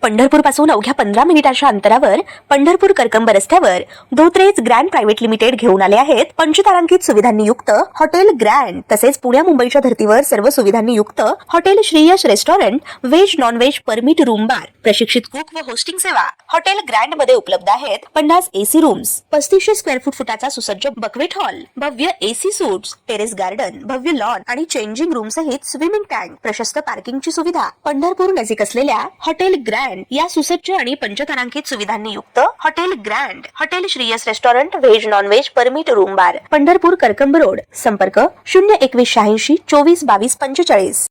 पंढरपूर पासून अवघ्या 15 मिनिटांच्या अंतरावर पंढरपूर करकंब रस्त्यावर धोत्रेज ग्रँड प्रायव्हेट लिमिटेड घेऊन आले आहेत पंचतारांकित सुविधांनी युक्त हॉटेल ग्रँड। तसेच पुण्या मुंबईच्या धर्तीवर सर्व सुविधांनी युक्त hotel Shriyash restaurant, veg non veg permit room bar, प्रशिक्षित कुक व होस्टिंग सेवा हॉटेल ग्रँड मध्ये उपलब्ध आहेत। 50 एसी रूम्स, 3500 स्क्वेअर फुटाचा सुसज्ज बकवेट हॉल, भव्य एसी सूट्स, टेरेस गार्डन, भव्य लॉन आणि चेंजिंग रूम सहित स्विमिंग टँक, प्रशस्त पार्किंगची सुविधा। पंढरपूर नजीक असलेल्या हॉटेल ग्रँड या सुसज्ज आणि पंचतारांकित सुविधांनी युक्त hotel grand, hotel Shriyas restaurant, veg non veg permit room बार, पंढरपूर करकंब रोड। संपर्क 02186 24 22 45।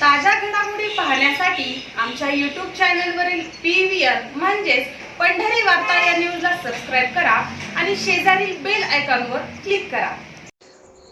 ताज्या घडामोडी पाहण्यासाठी आमच्या YouTube चॅनलवरील PVR म्हणजेच पंढरी वार्ता या न्यूजला सबस्क्राइब करा आणि शेजारील बेल आयकॉनवर क्लिक करा।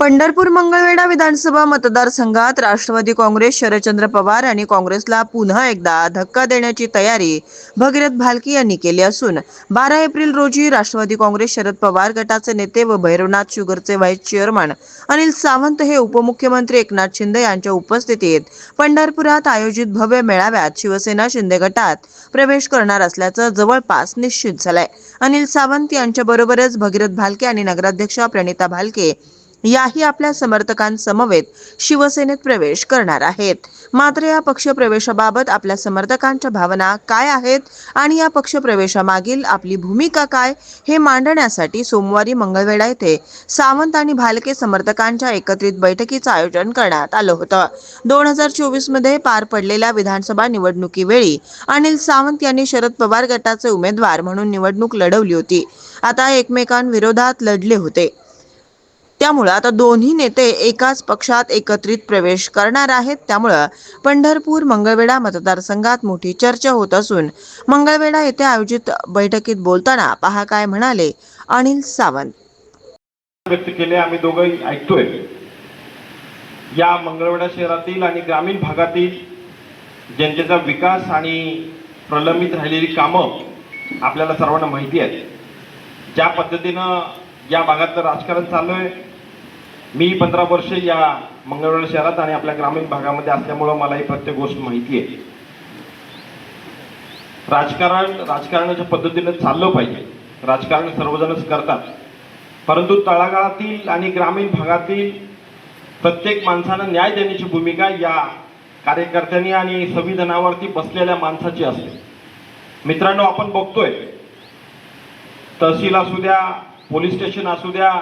पंढरपूर मंगळवेढा विधानसभा मतदारसंघात राष्ट्रवादी काँग्रेस शरदचंद्र पवार आणि काँग्रेसला पुन्हा एकदा धक्का देण्याची तयारी भगीरथ भालके यांनी केली असून 12 एप्रिल रोजी राष्ट्रवादी काँग्रेस शरद पवार गटाचे नेते व भैरवनाथ शुगरचे व्हाईस चेअरमन अनिल सावंत हे उपमुख्यमंत्री एकनाथ शिंदे यांच्या उपस्थितीत पंढरपुरात आयोजित भव्य मेळाव्यात शिवसेना शिंदे गटात प्रवेश करणार असल्याचं जवळपास निश्चित झालंय। अनिल सावंत यांच्याबरोबरच भगीरथ भालके आणि नगराध्यक्षा प्रणिता भालके याही आपल्या समर्थकांसमवेत शिवसेनेत प्रवेश करणार आहेत। मात्र या पक्ष प्रवेशाबाबत आपल्या समर्थकांच्या भावना काय आहेत आणि या पक्ष प्रवेशामागील आपली भूमिका काय हे मांडण्यासाठी सोमवारी मंगळवेढा येथे सावंत आणि भालके समर्थकांच्या एकत्रित बैठकीचं आयोजन करण्यात आलं होतं। 2024 मध्ये पार पडलेल्या विधानसभा निवडणुकीवेळी अनिल सावंत यांनी शरद पवार गटाचे उमेदवार म्हणून निवडणूक लढवली होती। आता एकमेकांविरोधात लढले होते, त्यामुळे आता दोन्ही नेते एकाच पक्षात एकत्रित प्रवेश करणार आहेत। त्यामुळे पंढरपूर मंगळवेढा मतदारसंघात मोठी चर्चा होत असून मंगळवेढा येथे आयोजित बैठकीत बोलताना पहा काय म्हणाले अनिल सावंत। व्यक्त केले आम्ही दोघंही ऐकतोय। या मंगळवेढा शहरातील आणि ग्रामीण भागातील जनतेचा विकास आणि प्रलंबित राहिलेली कामं आपल्याला सर्वांना माहिती आहे। ज्या पद्धतीनं या भागात राजकारण चालू आहे, मी 15 वर्ष या मंगळवेढा शहरात आणि आपल्या ग्रामीण भागामध्ये असल्यामुळे मला ही प्रत्येक गोष्ट माहिती आहे। राजकारणाच्या पद्धतीने चाललं पाहिजे, राजकारण सर्वजणच करतात, परंतु तळागाळातील आणि ग्रामीण भागातील प्रत्येक माणसाला न्याय देण्याची भूमिका या कार्यकर्त्यांनी आणि संविधानावरती बसलेल्या माणसाची असते। मित्रांनो, आपण बघतोय तहसील असू द्या, पोलीस स्टेशन असू द्या,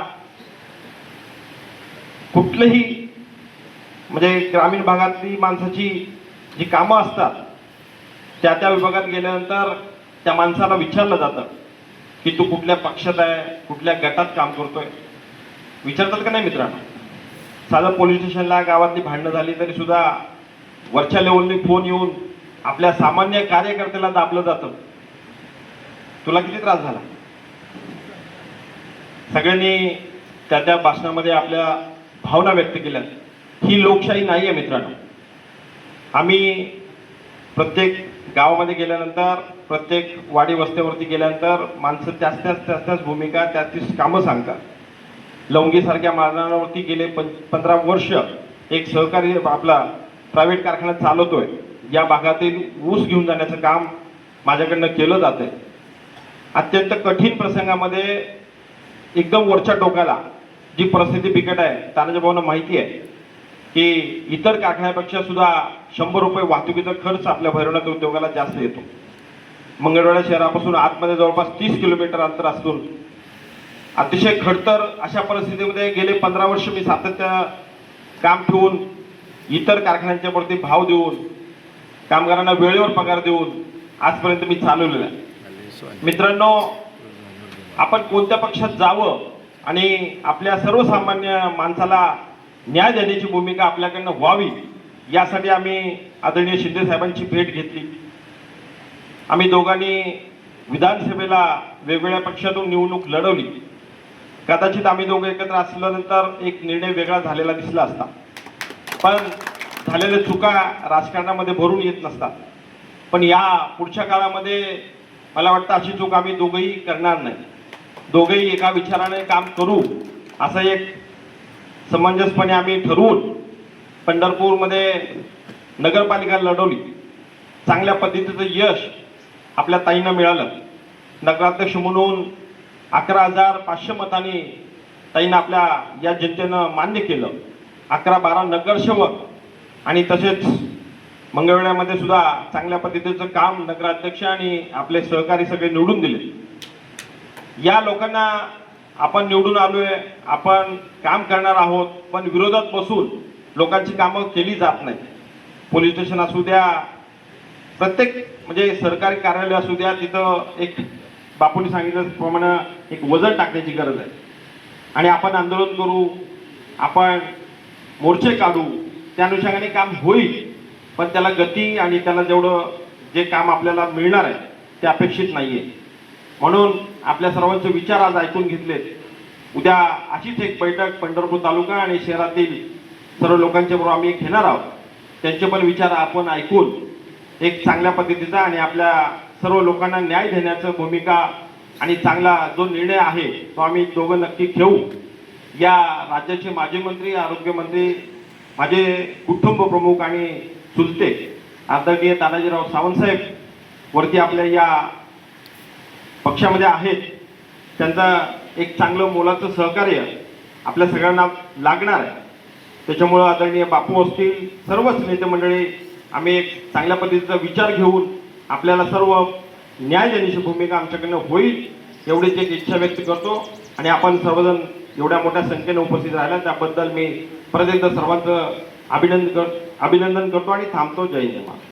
कुठलंही म्हणजे ग्रामीण भागातली माणसाची जी कामं असतात त्या विभागात गेल्यानंतर त्या माणसाला विचारलं जातं की तू कुठल्या पक्षात आहे, कुठल्या गटात काम करतोय, विचारतात का नाही मित्रांनो? साधं पोलीस स्टेशनला गावातली भांडणं झाली तरी सुद्धा वरच्या लेवलनी फोन येऊन आपल्या सामान्य कार्यकर्त्याला दाबलं जातं, तुला किती त्रास झाला? सगळ्यांनी त्या भाषणामध्ये आपल्या भावना व्यक्त केल्या। ही लोकशाही नाही आहे मित्रांनो। आम्ही प्रत्येक गावामध्ये गेल्यानंतर, प्रत्येक वाडी वस्त्यावरती गेल्यानंतर माणसं त्याच भूमिका, त्याच कामं सांगतात। लवंगीसारख्या मैदानावरती गेले 15 वर्ष एक सहकारी आपला प्रायव्हेट कारखाना चालवतोय। या भागातील ऊस घेऊन जाण्याचं काम माझ्याकडनं केलं जातंय। अत्यंत कठीण प्रसंगामध्ये एकदम वरच्या टोकाला जी परिस्थिती बिकट आहे, तानाजी भाऊंना माहिती आहे की इतर कारखान्यापेक्षा सुद्धा 100 रुपये वाहतुकीचा खर्च आपल्या भैरवनाथ उद्योगाला जास्त येतो। मंगळवेढा शहरापासून आतमध्ये जवळपास 30 किलोमीटर अंतर असून अतिशय खडतर अशा परिस्थितीमध्ये गेले 15 वर्ष मी सातत्यानं काम ठेवून, इतर कारखान्यांच्या वरती भाव देऊन, कामगारांना वेळेवर पगार देऊन आजपर्यंत मी चालवलेलं आहे। मित्रांनो, आपण कोणत्या पक्षात जावं आणि आपल्या सर्वसामान्य माणसाला न्याय देण्याची भूमिका आपल्याकडनं व्हावी यासाठी आम्ही आदरणीय शिंदे साहेबांची भेट घेतली। आम्ही दोघांनी विधानसभेला वेगवेगळ्या पक्षातून निवडणूक लढवली। कदाचित आम्ही दोघं एकत्र असल्यानंतर एक निर्णय वेगळा झालेला दिसला असता, पण झालेल्या चुका राजकारणामध्ये भरून येत नसतात। पण या पुढच्या काळामध्ये मला वाटतं अशी चूक आम्ही दोघंही करणार नाही। दोघेही एका विचाराने काम करू असं एक समंजसपणे आम्ही ठरवून पंढरपूरमध्ये नगरपालिका लढवली। चांगल्या पद्धतीचं यश आपल्या ताईंना मिळालं. नगराध्यक्ष म्हणून 11,500 मतांनी ताईंना आपल्या या जनतेनं मान्य केलं. 11-12 नगरसेवक आणि तसेच मंगळवेढ्यामध्ये सुद्धा चांगल्या पद्धतीचं काम नगराध्यक्ष आणि आपले सहकारी सगळे निवडून दिले. या लोकांना आपण निवडून आलोय, आपण काम करणार आहोत, पण विरोधात बसून लोकांची कामं केली जात नाही. पोलीस स्टेशन असू द्या, प्रत्येक म्हणजे सरकारी कार्यालय असू द्या, तिथं एक बापूंनी सांगितल्याप्रमाणे एक वजन टाकण्याची गरज आहे. आणि आपण आंदोलन करू, आपण मोर्चे काढू, त्या अनुषंगाने काम होईल, पण त्याला गती आणि त्याला जेवढं जे काम आपल्याला मिळणार आहे ते अपेक्षित नाही आहे. म्हणून आपल्या सर्वांचे विचार आज ऐकून घेतलेत. उद्या अशीच एक बैठक पंढरपूर तालुका आणि शहरातील सर्व लोकांच्या बरोबर आम्ही घेणार आहोत. त्यांचे पण विचार आपण ऐकून एक चांगल्या पद्धतीचा आणि आपल्या सर्व लोकांना न्याय देण्याचं भूमिका आणि चांगला जो निर्णय आहे तो आम्ही दोघं नक्की घेऊ. या राज्याचे माजी मंत्री, आरोग्यमंत्री, माझे कुटुंब प्रमुख आणि चुलते आदरणीय तानाजीराव सावंतसाहेब वरती आपल्या या पक्षामध्ये आहेत, त्यांचं एक चांगलं मोलाचं सहकार्य आपल्या सगळ्यांना लागणार आहे. त्याच्यामुळं आदरणीय बापू असतील, सर्वच नेते मंडळी आम्ही एक चांगल्या पद्धतीचा विचार घेऊन आपल्याला सर्व न्याय देण्याची भूमिका आमच्याकडनं होईल एवढीच एक इच्छा व्यक्त करतो. आणि आपण सर्वजण एवढ्या मोठ्या संख्येने उपस्थित राहिला त्याबद्दल मी परत एकदा सर्वांचं अभिनंदन करतो आणि थांबतो. जय जय महाराज.